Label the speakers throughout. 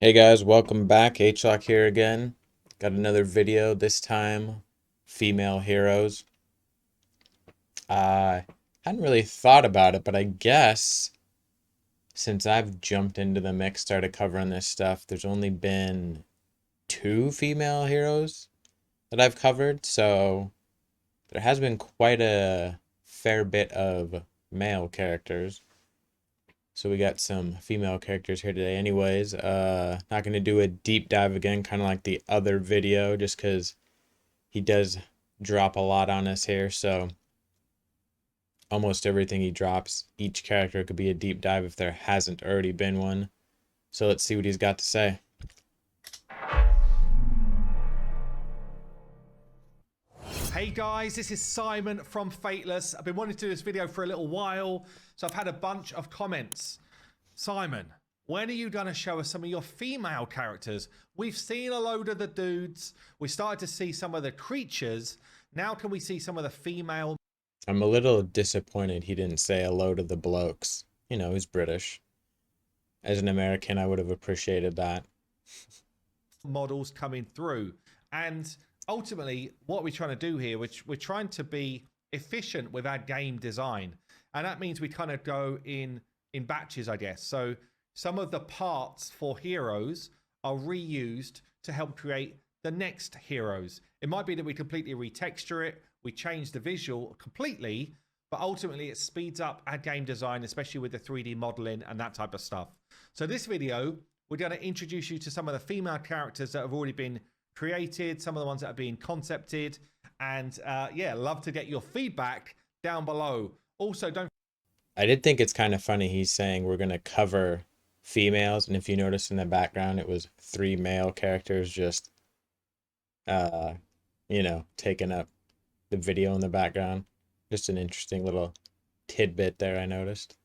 Speaker 1: Hey guys, welcome back. H-Lock here again. Got another video, this time female heroes. I hadn't really thought about it, but I guess since I've jumped into the mix, started covering this stuff, there's only been two female heroes that I've covered, so there has been quite a fair bit of male characters. So we got some female characters here today anyways. Not going to do a deep dive again, kind of like the other video, just because he does drop a lot on us here. So almost everything he drops, each character could be a deep dive if there hasn't already been one. So let's see what he's got to say.
Speaker 2: Hey guys, this is Simon from Fateless. I've been wanting to do this video for a little while, so I've had a bunch of comments. Simon, when are you going to show us some of your female characters? We've seen a load of the dudes. We started to see some of the creatures. Now can we see some of the female?
Speaker 1: I'm a little disappointed he didn't say a load of the blokes. You know, he's British. As an American, I would have appreciated that.
Speaker 2: Models coming through. And ultimately, what we're trying to do here, which we're trying to be efficient with our game design. And that means we kind of go in batches, I guess. So some of the parts for heroes are reused to help create the next heroes. It might be that we completely retexture it, we change the visual completely, but ultimately it speeds up our game design, especially with the 3D modeling and that type of stuff. So this video, we're going to introduce you to some of the female characters that have already been created, some of the ones that are being concepted, and yeah, love to get your feedback down below. Also,
Speaker 1: I did think it's kind of funny he's saying we're going to cover females, and if you notice in the background, it was three male characters just, you know, taking up the video in the background. Just an interesting little tidbit there I noticed.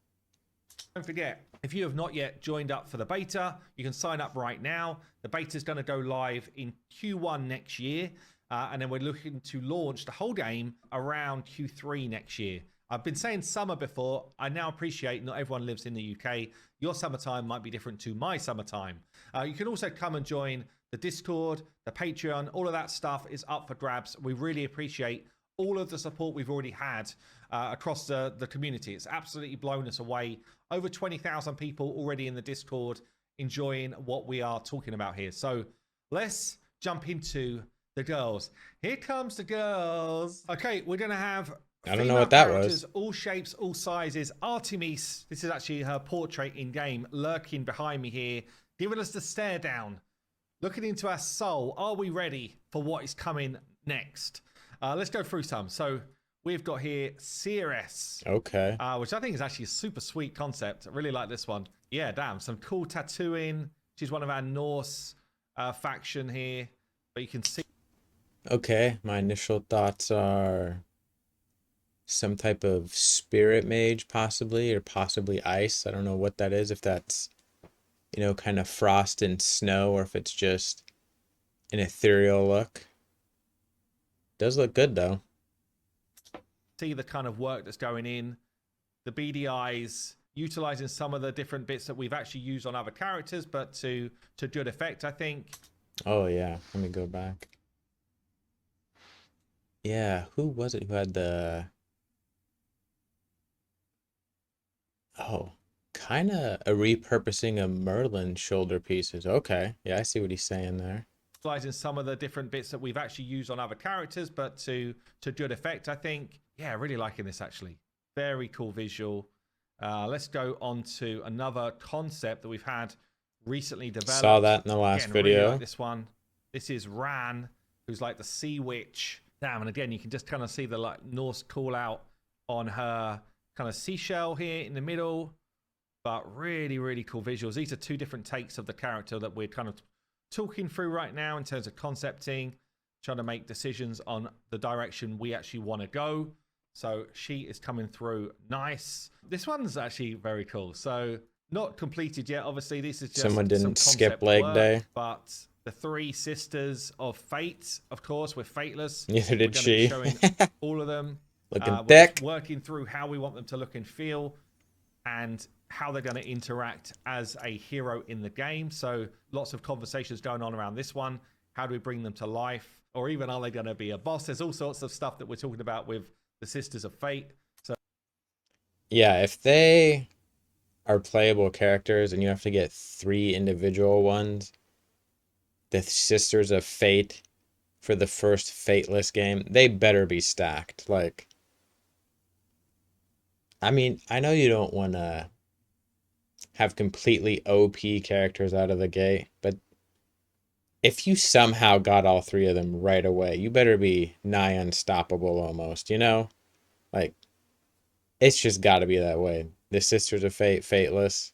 Speaker 2: Don't forget, if you have not yet joined up for the beta, you can sign up right now. The beta is going to go live in Q1 next year, and then we're looking to launch the whole game around Q3 next year. I've been saying summer before. I now appreciate not everyone lives in the UK. Your summertime might be different to my summertime. You can also come and join the Discord, the Patreon. All of that stuff is up for grabs. We really appreciate all of the support we've already had across the community. It's absolutely blown us away. Over 20,000 people already in the Discord enjoying what we are talking about here. So let's jump into the girls. Here comes the girls. Okay, we're going to have
Speaker 1: I don't know what that was.
Speaker 2: all shapes, all sizes. Artemis, this is actually her portrait in game, lurking behind me here, giving us the stare down, looking into our soul. Are we ready for what is coming next? Let's go through some. So we've got here Ceres.
Speaker 1: Okay.
Speaker 2: Which I think is actually a super sweet concept. I really like this one. Yeah, damn. Some cool tattooing. She's one of our Norse faction here. But you can see.
Speaker 1: Okay, my initial thoughts are some type of spirit mage possibly, or possibly ice. I don't know what that is, if that's, you know, kind of frost and snow, or if it's just an ethereal look. Does look good though.
Speaker 2: See the kind of work that's going in. The beady eyes, utilizing some of the different bits that we've actually used on other characters, but to good effect, I think.
Speaker 1: Oh yeah, let me go back. Yeah, who was it who had the... Oh, kind of a repurposing of Merlin's shoulder pieces. Okay, yeah, I see what he's saying there.
Speaker 2: Utilizing some of the different bits that we've actually used on other characters, but to good effect, I think. Yeah, really liking this actually. Very cool visual. Let's go on to another concept that we've had recently developed.
Speaker 1: Saw that in the last video.
Speaker 2: Really like this one. This is Ran, who's like the sea witch. Damn, and again, you can just kind of see the like Norse call out on her kind of seashell here in the middle. But really, really cool visuals. These are two different takes of the character that we're kind of talking through right now in terms of concepting, trying to make decisions on the direction we actually want to go. So she is coming through nice. This one's actually very cool. So not completed yet. Obviously, this is just
Speaker 1: someone didn't
Speaker 2: some
Speaker 1: skip leg
Speaker 2: work,
Speaker 1: day.
Speaker 2: But the three sisters of fate, of course, we're fateless.
Speaker 1: Neither did she.
Speaker 2: Showing all of them.
Speaker 1: Looking
Speaker 2: We're
Speaker 1: thick.
Speaker 2: working through how we want them to look and feel. And how they're going to interact as a hero in the game. So lots of conversations going on around this one. How do we bring them to life? Or even are they going to be a boss? There's all sorts of stuff that we're talking about with the Sisters of Fate. So
Speaker 1: Yeah, if they are playable characters and you have to get 3 individual ones, the Sisters of Fate for the first Fateless game, they better be stacked. Like, I mean, I know you don't want to have completely OP characters out of the gate, but if you somehow got all 3 of them right away, you better be nigh unstoppable almost, you know? Like, it's just got to be that way. The Sisters of Fate, Fateless.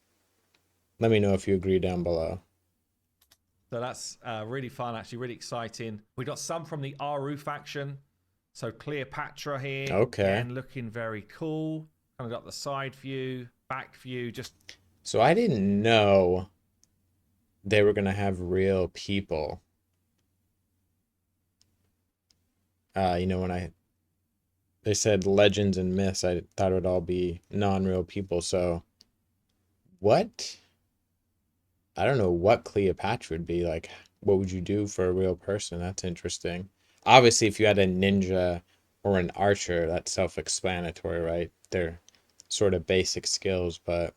Speaker 1: Let me know if you agree down below.
Speaker 2: So that's really fun, actually, really exciting. We got some from the Aru faction. So Cleopatra here,
Speaker 1: Okay.
Speaker 2: again, looking very cool. Kind of got the side view, back view, just
Speaker 1: So I didn't know they were going to have real people. You know, when they said legends and myths, I thought it would all be non-real people. So what? I don't know what Cleopatra would be like. What would you do for a real person? That's interesting. Obviously, if you had a ninja or an archer, that's self-explanatory, right? They're sort of basic skills, but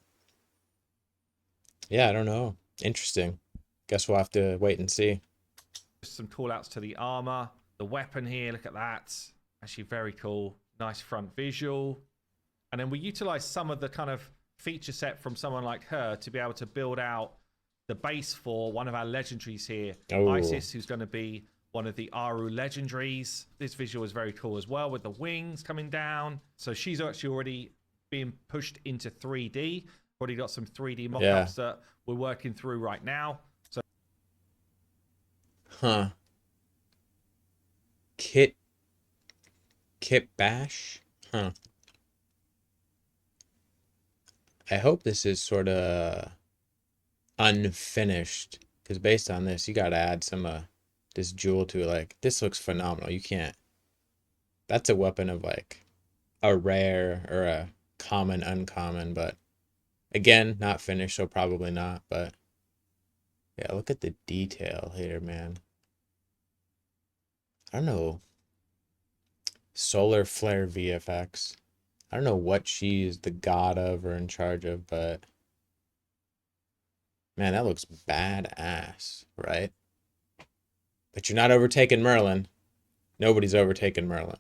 Speaker 1: yeah, I don't know. Interesting. Guess we'll have to wait and see.
Speaker 2: some call outs to the armor. The weapon here, look at that. Actually very cool. Nice front visual. And then we utilize some of the kind of feature set from someone like her to be able to build out the base for one of our legendaries here.
Speaker 1: Oh,
Speaker 2: Isis, who's going to be one of the Aru legendaries. This visual is very cool as well with the wings coming down. So she's actually already being pushed into 3D. Already got some 3D mock-ups that we're working through right now. So
Speaker 1: huh. Kit Bash? Huh. I hope this is sort of unfinished because based on this, you got to add some this jewel to it. Like, this looks phenomenal. You can't. That's a weapon of like a rare or a common, uncommon, but again, not finished, so probably not. But yeah, look at the detail here, man. I don't know. Solar Flare VFX. I don't know what she's the god of or in charge of, but man, that looks badass, right? But you're not overtaking Merlin. Nobody's overtaken Merlin.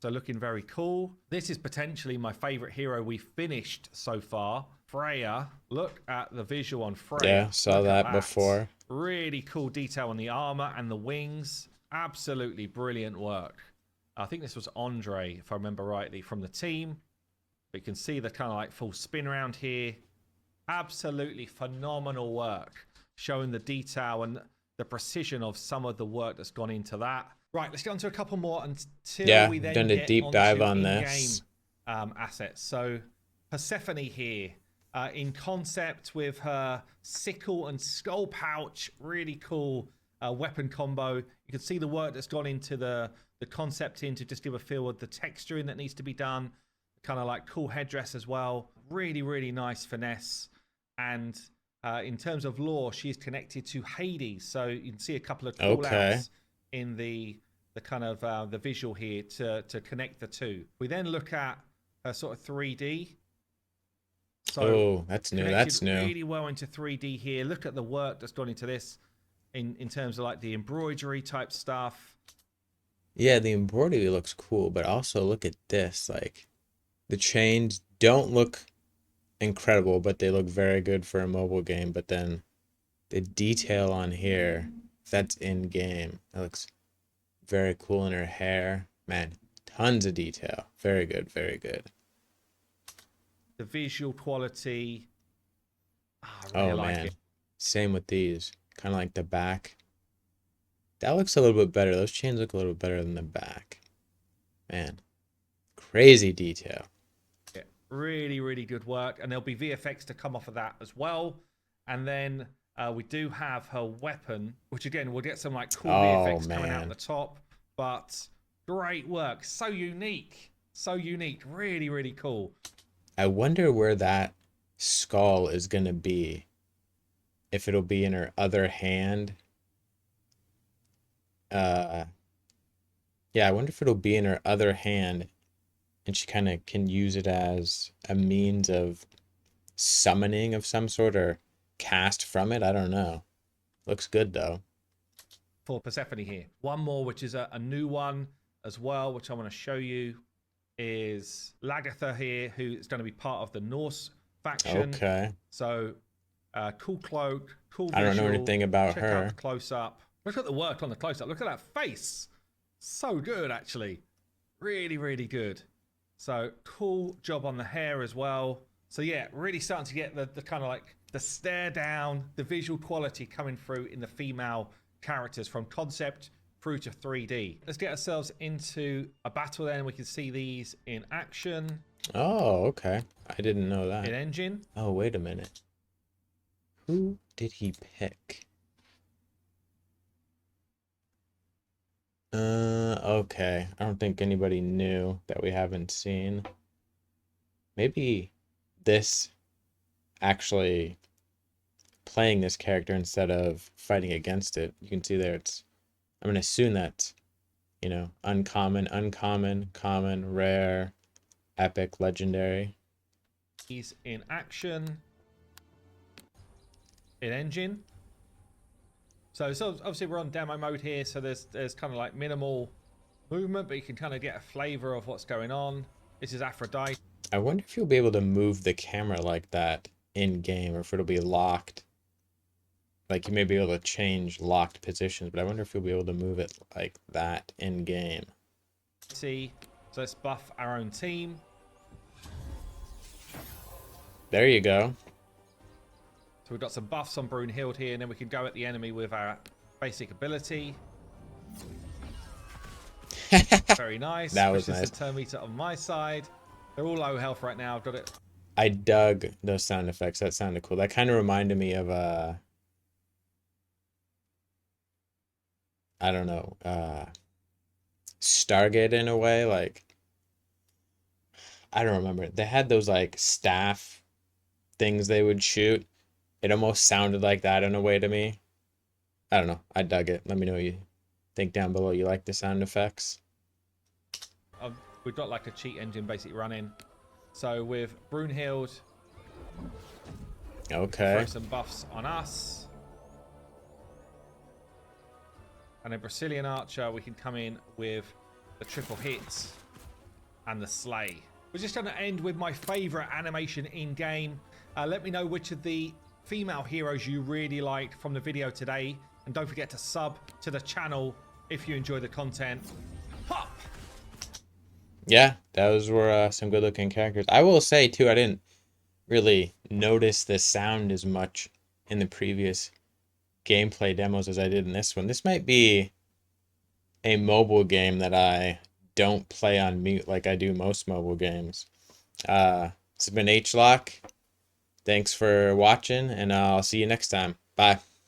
Speaker 2: So looking very cool. This is potentially my favorite hero we've finished so far. Freya. Look at the visual on Freya.
Speaker 1: Yeah, saw
Speaker 2: Look at
Speaker 1: that before.
Speaker 2: Really cool detail on the armor and the wings. Absolutely brilliant work. I think this was Andre, if I remember rightly, from the team. But you can see the kind of like full spin around here. Absolutely phenomenal work. Showing the detail and the precision of some of the work that's gone into that. Right, let's get on to a couple more until we then
Speaker 1: done a
Speaker 2: get
Speaker 1: deep dive
Speaker 2: onto
Speaker 1: on
Speaker 2: in-game
Speaker 1: this.
Speaker 2: assets. So Persephone here in concept with her sickle and skull pouch. Really cool weapon combo. You can see the work that's gone into the concept in to just give a feel of the texturing that needs to be done. Kind of like cool headdress as well. Really, really nice finesse. And in terms of lore, she's connected to Hades. So you can see a couple of call outs in the kind of the visual here to connect the two. We then look at her sort of 3D. So
Speaker 1: that's new. That's new.
Speaker 2: Really well into 3D here. Look at the work that's gone into this in terms of like the embroidery type stuff.
Speaker 1: Yeah, the embroidery looks cool, but also look at this. Like, the chains don't look incredible, but they look very good for a mobile game. But then the detail on here, that's in game. That looks very cool in her hair. Man, tons of detail. Very good, very good.
Speaker 2: The visual quality. I really like it.
Speaker 1: Same with these. Kind of like the back. That looks a little bit better. Those chains look a little bit better than the back. Man, crazy detail.
Speaker 2: Yeah, really, really good work. And there'll be VFX to come off of that as well. And then we do have her weapon, which again, we'll get some like cool VFX coming out the top. But great work. So unique. So unique. Really, really cool.
Speaker 1: I wonder where that skull is gonna be. If it'll be in her other hand. Uh, yeah, I wonder if it'll be in her other hand and she kind of can use it as a means of summoning of some sort or cast from it. I don't know. Looks good though.
Speaker 2: For Persephone here. One more, which is a new one as well, which I want to show you, is Lagatha here, who is going to be part of the Norse faction.
Speaker 1: Okay.
Speaker 2: So, cool cloak, cool
Speaker 1: I don't know
Speaker 2: visual.
Speaker 1: anything about
Speaker 2: Check out
Speaker 1: her.
Speaker 2: the close-up. Look at the work on the close-up. Look at that face. So good, actually. Really, really good. So, cool job on the hair as well. So, yeah, really starting to get the kind of like the stare down, the visual quality coming through in the female characters from concept through to 3D. Let's get ourselves into a battle then. We can see these in action.
Speaker 1: Oh, okay. I didn't know
Speaker 2: In
Speaker 1: that.
Speaker 2: engine.
Speaker 1: Oh, wait a minute. Who did he pick? Okay. I don't think anybody knew that we haven't seen. Maybe this actually playing this character instead of fighting against it. You can see there it's, I'm gonna assume that's, uncommon, uncommon, common, rare, epic, legendary.
Speaker 2: He's in action. In engine. So obviously we're on demo mode here, so there's kind of like minimal movement, but you can kind of get a flavor of what's going on. This is Aphrodite.
Speaker 1: I wonder if you'll be able to move the camera like that in game or if it'll be locked. Like you may be able to change locked positions, but I wonder if you'll be able to move it like that in game.
Speaker 2: See, so let's buff our own team.
Speaker 1: There you go.
Speaker 2: So we've got some buffs on Brunhild here, and then we can go at the enemy with our basic ability. Very nice.
Speaker 1: That was
Speaker 2: Pushes
Speaker 1: nice.
Speaker 2: the turn meter on my side. They're all low health right now. I've got it.
Speaker 1: I dug those sound effects. That sounded cool. That kind of reminded me of I don't know, Stargate in a way. Like I don't remember. They had those like staff things they would shoot. It almost sounded like that in a way to me. I don't know. I dug it. Let me know what you think down below. You like the sound effects?
Speaker 2: We've got like a cheat engine basically running. So with Brunhild,
Speaker 1: Okay.
Speaker 2: throw some buffs on us. And then Brazilian Archer, we can come in with the triple hits and the slay. We're just going to end with my favorite animation in game. Let me know which of the female heroes you really liked from the video today. And don't forget to sub to the channel if you enjoy the content. Pop!
Speaker 1: Yeah, those were some good looking characters. I will say too, I didn't really notice the sound as much in the previous gameplay demos as I did in this one. This might be a mobile game that I don't play on mute like I do most mobile games. It's been H-Lock. Thanks for watching, and I'll see you next time. Bye.